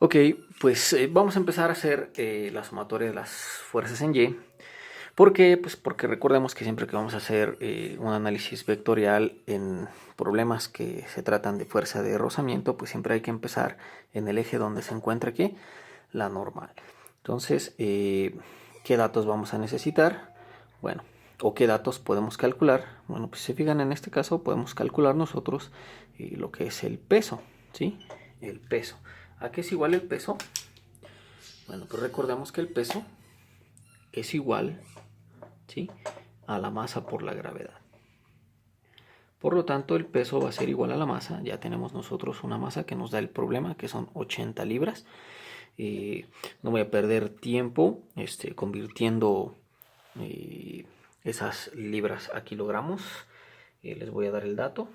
Ok, pues vamos a empezar a hacer la sumatoria de las fuerzas en Y. ¿Por qué? Pues porque recordemos que siempre que vamos a hacer un análisis vectorial en problemas que se tratan de fuerza de rozamiento, pues siempre hay que empezar en el eje donde se encuentra aquí la normal. Entonces, ¿qué datos vamos a necesitar? Bueno, o qué datos podemos calcular. Bueno, pues si se fijan en este caso podemos calcular nosotros lo que es el peso, ¿sí? El peso. ¿A qué es igual el peso? Bueno, pues recordemos que el peso es igual, ¿sí?, a la masa por la gravedad. Por lo tanto, el peso va a ser igual a la masa. Ya tenemos nosotros una masa que nos da el problema, que son 80 libras. No voy a perder tiempo convirtiendo esas libras a kilogramos. Les voy a dar el dato.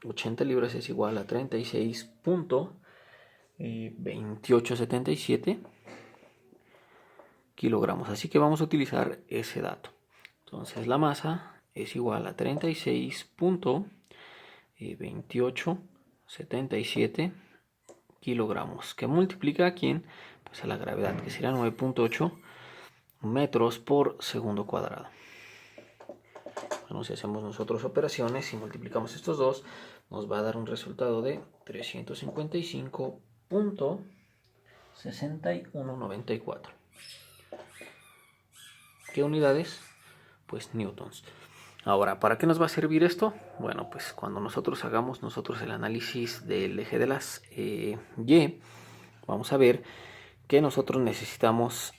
80 libras es igual a 36.2877 kilogramos. Así que vamos a utilizar ese dato. Entonces la masa es igual a 36.2877 kilogramos, que multiplica a quién, pues a la gravedad, que será 9.8 metros por segundo cuadrado. Bueno, si hacemos nosotros operaciones y multiplicamos estos dos, nos va a dar un resultado de 355.6194. ¿Qué unidades? Pues newtons. Ahora, ¿para qué nos va a servir esto? Bueno, pues cuando nosotros hagamos el análisis del eje de las Y, vamos a ver que nosotros necesitamos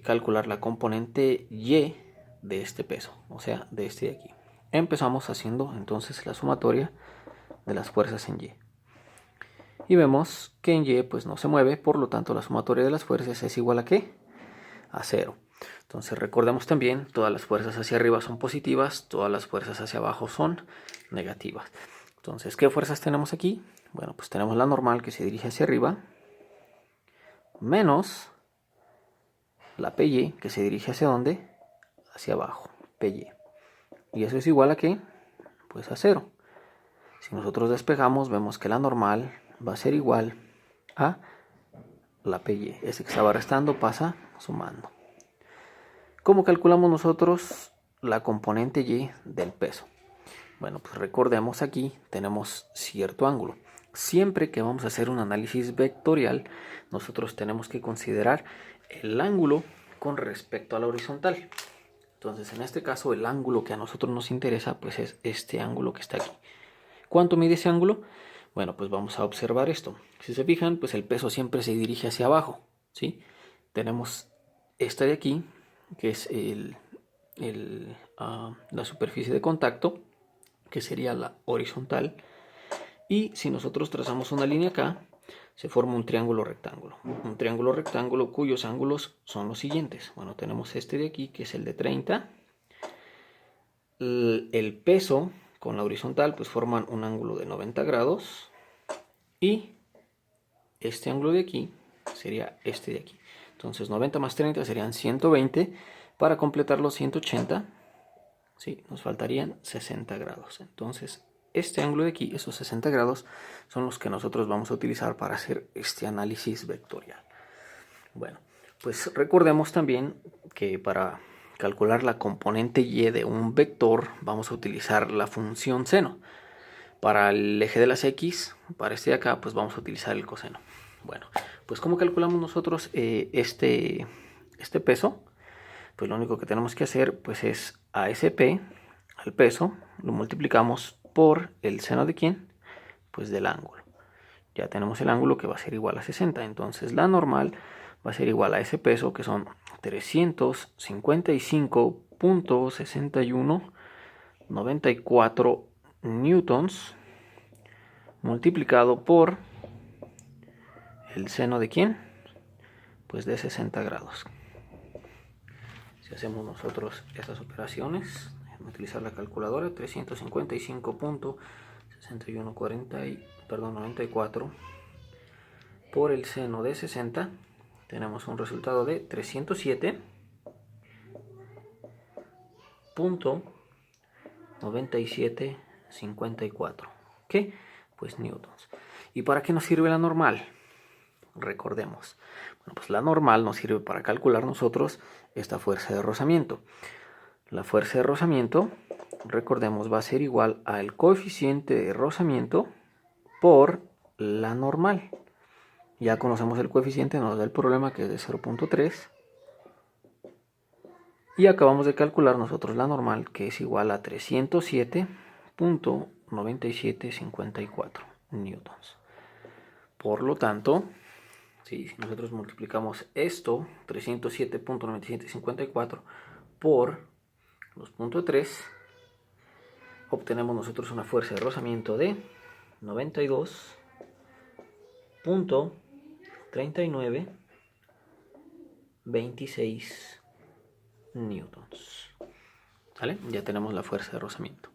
calcular la componente Y de este peso, o sea, de este de aquí. Empezamos haciendo entonces la sumatoria de las fuerzas en Y. Y vemos que en Y pues no se mueve, por lo tanto la sumatoria de las fuerzas es igual a ¿qué? A 0. Entonces recordemos también, todas las fuerzas hacia arriba son positivas, todas las fuerzas hacia abajo son negativas. Entonces, ¿qué fuerzas tenemos aquí? Bueno, pues tenemos la normal que se dirige hacia arriba, menos la PY que se dirige hacia ¿dónde? Hacia abajo, PY. ¿Y eso es igual a qué? Pues a 0. Si nosotros despejamos, vemos que la normal va a ser igual a la PY. Ese que estaba restando pasa sumando. ¿Cómo calculamos nosotros la componente Y del peso? Bueno, pues recordemos aquí tenemos cierto ángulo. Siempre que vamos a hacer un análisis vectorial, nosotros tenemos que considerar el ángulo con respecto a la horizontal. Entonces, en este caso, el ángulo que a nosotros nos interesa, pues es este ángulo que está aquí. ¿Cuánto mide ese ángulo? Bueno, pues vamos a observar esto. Si se fijan, pues el peso siempre se dirige hacia abajo, ¿sí? Tenemos esta de aquí, que es la superficie de contacto, que sería la horizontal. Y si nosotros trazamos una línea acá, se forma un triángulo rectángulo. Un triángulo rectángulo cuyos ángulos son los siguientes. Bueno, tenemos este de aquí, que es el de 30. El peso con la horizontal pues forman un ángulo de 90 grados. Y este ángulo de aquí sería este de aquí. Entonces 90 más 30 serían 120. Para completar los 180, ¿sí?, nos faltarían 60 grados. Entonces este ángulo de aquí, esos 60 grados, son los que nosotros vamos a utilizar para hacer este análisis vectorial. Bueno, pues recordemos también que para calcular la componente Y de un vector vamos a utilizar la función seno. Para el eje de las X, para este de acá, pues vamos a utilizar el coseno. Bueno, pues ¿cómo calculamos nosotros este peso? Pues lo único que tenemos que hacer pues es a ese P, al peso, lo multiplicamos por el seno de ¿quién? Pues del ángulo. Ya tenemos el ángulo que va a ser igual a 60. Entonces la normal va a ser igual a ese peso, que son 355.6194 newtons, multiplicado por el seno de ¿quién? Pues de 60 grados. Si hacemos nosotros estas operaciones, déjenme utilizar la calculadora, 355.6194 por el seno de 60, tenemos un resultado de 307.9754. ¿Qué? Pues newtons. ¿Y para qué nos sirve la normal? Recordemos. Bueno, pues la normal nos sirve para calcular nosotros esta fuerza de rozamiento. La fuerza de rozamiento, recordemos, va a ser igual al coeficiente de rozamiento por la normal. Ya conocemos el coeficiente, nos da el problema que es de 0.3. Y acabamos de calcular nosotros la normal, que es igual a 307.9754 newtons. Por lo tanto, si nosotros multiplicamos esto, 307.9754, por los 0.3, obtenemos nosotros una fuerza de rozamiento de 92.3926 newtons. ¿Vale? Ya tenemos la fuerza de rozamiento.